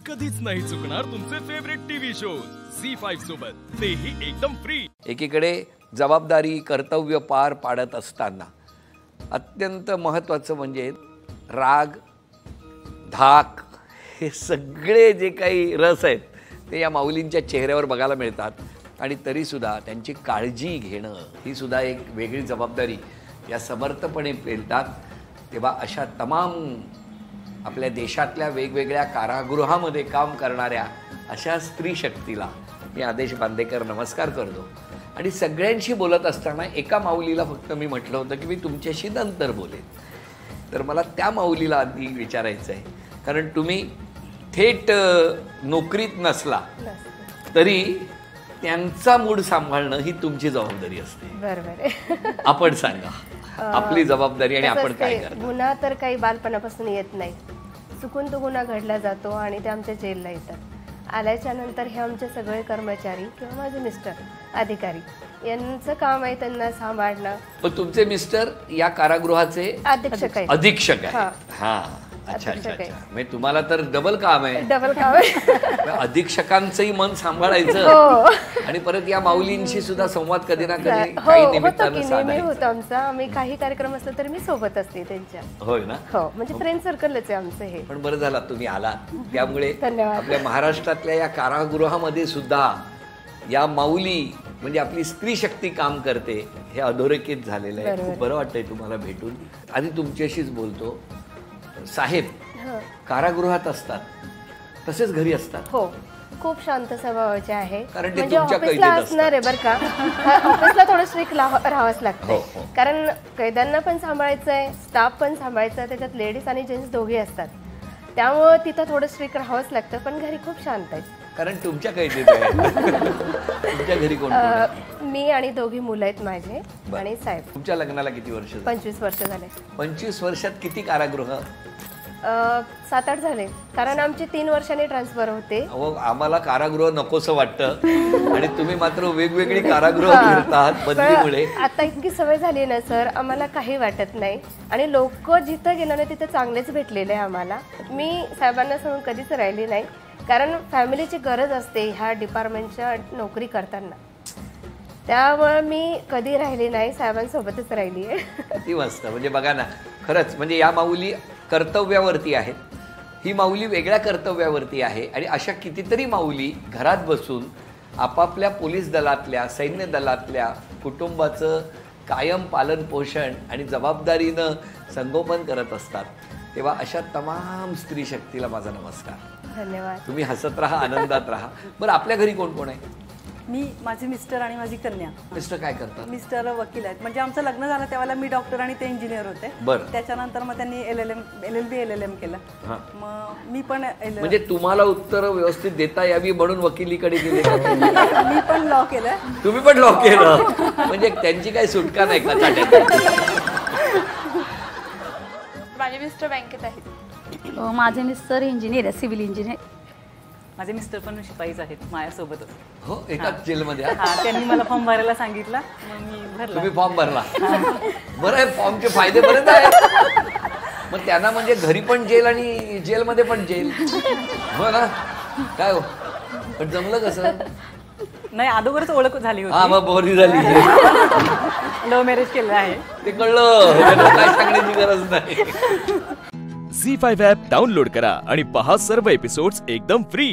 कधीच नाही चुकणार तुमचे फेवरेट टीव्ही शोज झी5 सोबत, तेही एकदम फ्री। एकीकडे जबाबदारी कर्तव्य पार पाडत असताना अत्यंत महत्त्वाचं म्हणजे राग धाक हे सगळे जे काही रस आहेत ते या माऊलींच्या चेहऱ्यावर बघायला मिळतात। आणि तरीसुद्धा त्यांची काळजी घेणं ही सुद्धा एक वेगळी जबाबदारी या समर्थपणे पेलतात। तेव्हा अशा तमाम आपल्या देशातल्या वेगवेगळ्या कारागृहामध्ये काम करणाऱ्या अशा स्त्री शक्तीला मी आदेश बांदेकर नमस्कार करतो। आणि सगळ्यांशी बोलत असताना एका माऊलीला फक्त मी म्हटलं होतं की मी तुमच्याशी नंतर बोलेन, तर मला त्या माऊलीला आधी विचारायचं आहे, कारण तुम्ही थेट नोकरीत नसला तरी त्यांचा मूड सांभाळणं ही तुमची जबाबदारी असते। बरोबर। आपण सांगा आपली जबाबदारी आणि आपण काय करतो। गुन्हा तर काही बालपणापासून येत नाही, चुकून तो गुन्हा घडला जातो आणि ते आमच्या जेलला येतात। आल्याच्या नंतर हे आमचे सगळे कर्मचारी किंवा माझे मिस्टर अधिकारी यांचं काम आहे त्यांना सांभाळणं। पण तुमचे मिस्टर या कारागृहाचे अधीक्षक आहेत। अधीक्षक आहेत। हां, अच्छा अच्छा अच्छा, म्हणजे तुम्हाला तर डबल काम आहे। डबल काम आहे। अधीक्षकांचंही मन सांभाळायचं आणि परत या माऊलींशी सुद्धा संवाद कधी ना कधी काही निमित्तानं साधायचा होतं आमचा। आम्ही काही कार्यक्रम असला तर मी सोबत असते त्यांच्या। होय ना? हो, म्हणजे फ्रेंड सर्कलच आहे आमचं हे। पण बरं झालं तुम्ही आला, त्यामुळे धन्यवाद। आपल्या महाराष्ट्रातल्या या कारागृहामध्ये सुद्धा या माऊली म्हणजे आपली स्त्री शक्ती काम करते हे अधोरेखित झालेलं आहे। खूप बरं वाटतंय तुम्हाला भेटून। आधी तुमच्याशीच बोलतो। साहेब कारागृहात असतात तसेच घरी असतात? हो, खूप शांत स्वभावाचे आहे। कारण ते म्हणजे तुमच्या ऑफिसला कैदेत असणार आहे बरं का। ऑफिसला थोडं स्ट्रिक्ट राहावंच लागतंय, कारण कैद्यांना पण सांभाळायचं आहे, स्टाफ पण सांभाळायचा आहे, त्याच्यात लेडीज आणि जेंट्स दोघे असतात, त्यामुळे तिथं थोडं स्ट्रिक्ट राहावंच लागतं। पण घरी खूप शांत आहे, कारण तुमच्या कैदेत आहे। तुमच्या घरी कोण कोण? मी आणि दोघी मुलं आहेत माझे आणि साहेब। तुमच्या लग्नाला किती वर्ष? 25 वर्ष झाले। 25 वर्षात किती कारागृह? 7-8 झाले, कारण आमची 3 वर्षांनी ट्रान्सफर होते। आम्हाला कारागृह नकोसं वाटतं आणि तुम्ही मात्र वेगवेगळी कारागृह फिरतात बदलीमुळे। आता इतकी सवय झाली ना सर, आम्हाला काही वाटत नाही आणि लोक जिथं गेलं ना तिथं चांगलेच भेटलेले आहे आम्हाला। मी साहेबांना सोडून कधीच राहिली नाही, कारण फॅमिलीची गरज असते ह्या डिपार्टमेंटच्या नोकरी करताना, त्यामुळे मी कधी राहिली नाही, साहेबांसोबतच राहिली आहे। किती मस्त, म्हणजे बघा ना, खरंच म्हणजे या माऊली कर्तव्यावरती आहेत। ही माऊली वेगळ्या कर्तव्यावरती आहे आणि अशा कितीतरी माऊली घरात बसून आपापल्या पोलीस दलातल्या सैन्य दलातल्या कुटुंबाचं कायम पालन पोषण आणि जबाबदारीनं संगोपन करत असतात। तेव्हा अशा तमाम स्त्री शक्तीला माझा नमस्कार। धन्यवाद। तुम्ही हसत राहा, आनंदात राहा। बरं, आपल्या घरी कोण कोण आहे? मी, माझे मिस्टर आणि माझी कन्या। मिस्टर काय करतात? मिस्टर वकील आहेत, म्हणजे आमचं लग्न झालं त्यावेळेला मी डॉक्टर आणि ते इंजिनियर होते। बरं। त्याच्यानंतर मग त्यांनी LLB केलं, मग मी पण म्हणजे तुम्हाला उत्तर व्यवस्थित देता यावी म्हणून वकिलीकडे गेले का? मी पण लॉ केलं। तुम्ही पण लॉ केलं, म्हणजे त्यांची काही सुटका नाही का चाट्यात? माझे मिस्टर बँकेत आहेत। माझे मिस्टर इंजिनियर आहे, सिव्हिल इंजिनियर। माझे मिस्टर पण शिपाईच आहेत माझ्यासोबतच। हो, एकाच जेलमध्ये? त्यांनी मला फॉर्म भरायला सांगितलं, मग मी भरला। तुम्ही फॉर्म भरला? बरं आहे, फॉर्मचे फायदे बरेच आहेत। मग त्यांना म्हणजे घरी पण जेल आणि जेलमध्ये पण जेल, हो ना? काय हो, पण जमलं कसं? नाही, अगोदरच ओळख झाली होती। हा, मग बोरी झाली। लव्ह मॅरेज केलं आहे, ते कळलं, काय सांगण्याची गरज नाही। झी5 ॲप डाउनलोड करा आणि पहा सर्व एपिसोड्स एकदम फ्री।